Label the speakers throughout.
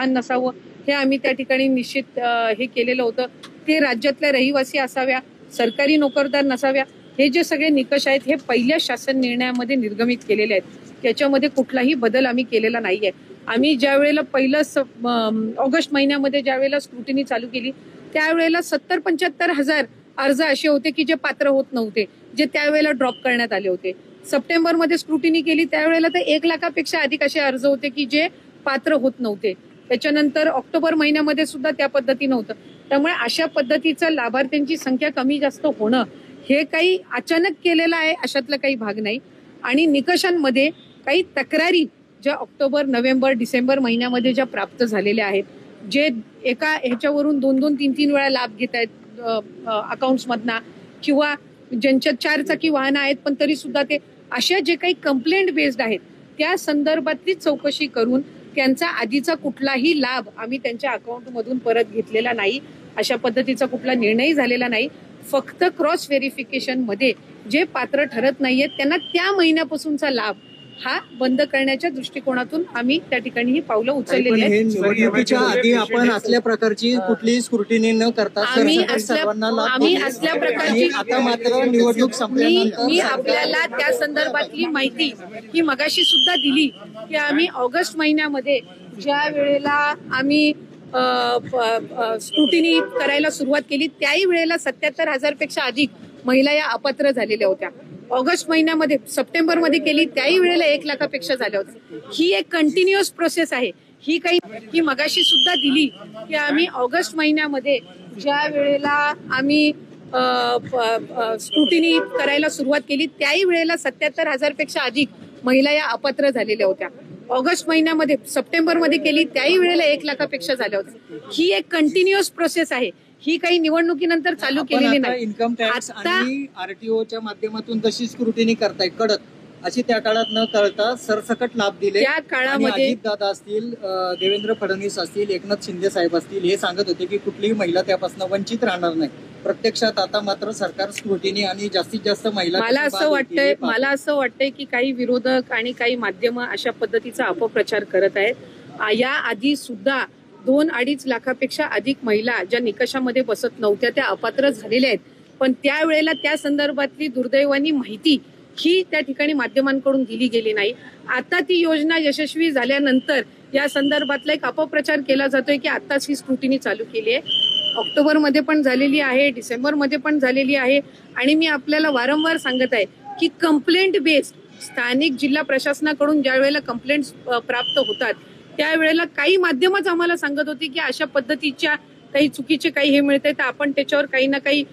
Speaker 1: वाहन नसावं हे आम्ही त्या ठिकाणी निश्चित हे केलेलं होतं। ते राज्यातल्या रहिवासी असाव्या, सरकारी नोकरदार नसाव्या, हे जे सगळे निकष आहेत हे पहिल्या शासन निर्णयामध्ये निर्गमित केलेले आहेत। त्याच्यामध्ये कुठलाही बदल आम्ही केलेला नाहीये। आम्ही ज्या वेळेला पहिलं ऑगस्ट महिन्यामध्ये ज्या वेळेला स्क्रुटिनी चालू केली त्यावेळेला 70-75 हजार अर्ज असे होते की जे पात्र होत नव्हते, जे त्यावेळेला ड्रॉप करण्यात आले होते। सप्टेंबरमध्ये स्क्रुटिनी केली त्यावेळेला तर 1 लाखापेक्षा अधिक असे अर्ज होते की जे पात्र होत नव्हते। त्याच्यानंतर ऑक्टोबर महिन्यामध्ये सुद्धा त्या पद्धतीनं होतं। त्यामुळे अशा पद्धतीचं लाभार्थ्यांची संख्या कमी जास्त होणं हे काही अचानक केलेलं आहे अशातला काही भाग नाही। आणि निकषांमध्ये काही तक्रारी ज्या ऑक्टोबर, नोव्हेंबर, डिसेंबर महिन्यामध्ये ज्या प्राप्त झालेल्या आहेत, जे एका ह्याच्यावरून 2-2, 3-3 वेळा लाभ घेत आहेत अकाउंट्समधना, किंवा ज्यांच्या 4 चाकी वाहनं आहेत पण तरी सुद्धा ते अशा जे काही कंप्लेंट बेस्ड आहेत त्या संदर्भातली चौकशी करून त्यांचा आधीचा कुठलाही लाभ आम्ही त्यांच्या अकाउंटमधून परत घेतलेला नाही। अशा पद्धतीचा कुठला निर्णय झालेला नाही। फक्त क्रॉस व्हेरिफिकेशन मध्ये जे पात्र ठरत नाहीयेत त्यांना त्या महिन्यापासूनचा लाभ हा बंद करण्याच्या दृष्टिकोनातून आम्ही त्या ठिकाणी ही पावलं उचललेली आहेत।
Speaker 2: निवडणुकीच्या आधी आपण असल्या प्रकारची कुठलीही स्क्रुटिनी न करता
Speaker 1: आम्ही असल्या प्रकारची
Speaker 2: आता मात्र निवडणूक संपल्यानंतर
Speaker 1: मी आपल्याला त्या संदर्भातली माहिती ही मगाशी सुद्धा दिली की आम्ही ऑगस्ट महिन्यामध्ये ज्या वेळेला आम्ही स्क्रुटिनी करायला सुरुवात केली त्याही वेळेला 77,000 पेक्षा अधिक महिला या अपात्र झालेल्या होत्या। ऑगस्ट महिन्यामध्ये, सप्टेंबरमध्ये केली त्याही वेळेला 1 लाखापेक्षा झाल्या होत्या। ही एक कंटिन्युअस प्रोसेस आहे। ही मगाशी सुद्धा दिली की आम्ही ऑगस्ट महिन्यामध्ये ज्या वेळेला आम्ही स्क्रुटिनी करायला सुरुवात केली त्याही वेळेला 77,000 पेक्षा अधिक महिला या अपात्र झालेल्या होत्या। ऑगस्ट महिन्यामध्ये, सप्टेंबरमध्ये केली त्याही वेळेला 1 लाखापेक्षा झाल्या होत्या। ही एक कंटिन्युअस प्रोसेस आहे। ही काही निवडणुकीनंतर चालू केलेली नाही।
Speaker 2: इन्कम टॅक्स आणि आरटीओच्या माध्यमातून जशी स्क्रुटिनी करताय कडक, अशी त्या काळात न करता सरसकट लाभ दिले।
Speaker 1: त्या काळामध्ये
Speaker 2: अजित दादा असतील, देवेंद्र फडणवीस असतील, एकनाथ शिंदे साहेब असतील, हे सांगत होते की कुठलीही महिला त्यापासून वंचित राहणार नाही। प्रत्यक्षात आता मात्र सरकार स्क्रुटिनी आणि जास्तीत जास्त महिला, मला
Speaker 1: असं वाटतंय की काही विरोधक आणि काही माध्यम अशा पद्धतीचा अपप्रचार करत आहेत। या आधी सुद्धा 2-2.5 लाखापेक्षा अधिक महिला ज्या निकषामध्ये बसत नव्हत्या त्या अपात्र झालेल्या आहेत। पण त्यावेळेला त्या संदर्भातली दुर्दैवानी माहिती ही त्या ठिकाणी माध्यमांकडून दिली गेली नाही। आता ती योजना यशस्वी झाल्यानंतर या संदर्भातला एक अपप्रचार केला जातोय की आताच ही स्क्रुटिनी चालू केली आहे। ऑक्टोबरमध्ये पण झालेली आहे, डिसेंबरमध्ये पण झालेली आहे। आणि मी आपल्याला वारंवार सांगत आहे की कंप्लेंट बेस्ड स्थानिक जिल्हा प्रशासनाकडून ज्या वेळेला कंप्लेंट्स प्राप्त होतात त्यावेळेला काही माध्यमच आम्हाला सांगत होती की अशा पद्धतीच्या काही चुकीचे काही हे मिळते तर आपण त्याच्यावर काही ना काही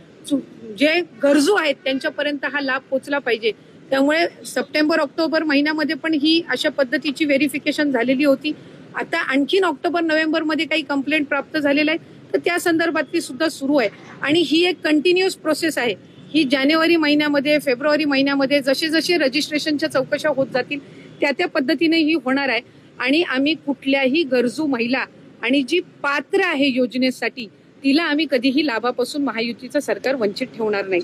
Speaker 1: जे गरजू आहेत त्यांच्यापर्यंत हा लाभ पोहोचला पाहिजे। त्यामुळे सप्टेंबर, ऑक्टोबर महिन्यामध्ये पण ही अशा पद्धतीची व्हेरिफिकेशन झालेली होती। आता आणखीन ऑक्टोबर, नोव्हेंबरमध्ये काही कंप्लेंट प्राप्त झालेल्या आहेत तर त्या संदर्भातली सुद्धा सुरू आहे। आणि ही एक कंटिन्युअस प्रोसेस आहे। ही जानेवारी महिन्यामध्ये, फेब्रुवारी महिन्यामध्ये जसे जसे रजिस्ट्रेशनच्या चौकशा होत जातील त्या पद्धतीने ही होणार आहे। आणि आम्ही कुठल्याही गरजू महिला आणि जी पात्र आहे योजनेसाठी तिला आम्ही कधीही लाभापासून महायुतीचं सरकार वंचित ठेवणार नाही।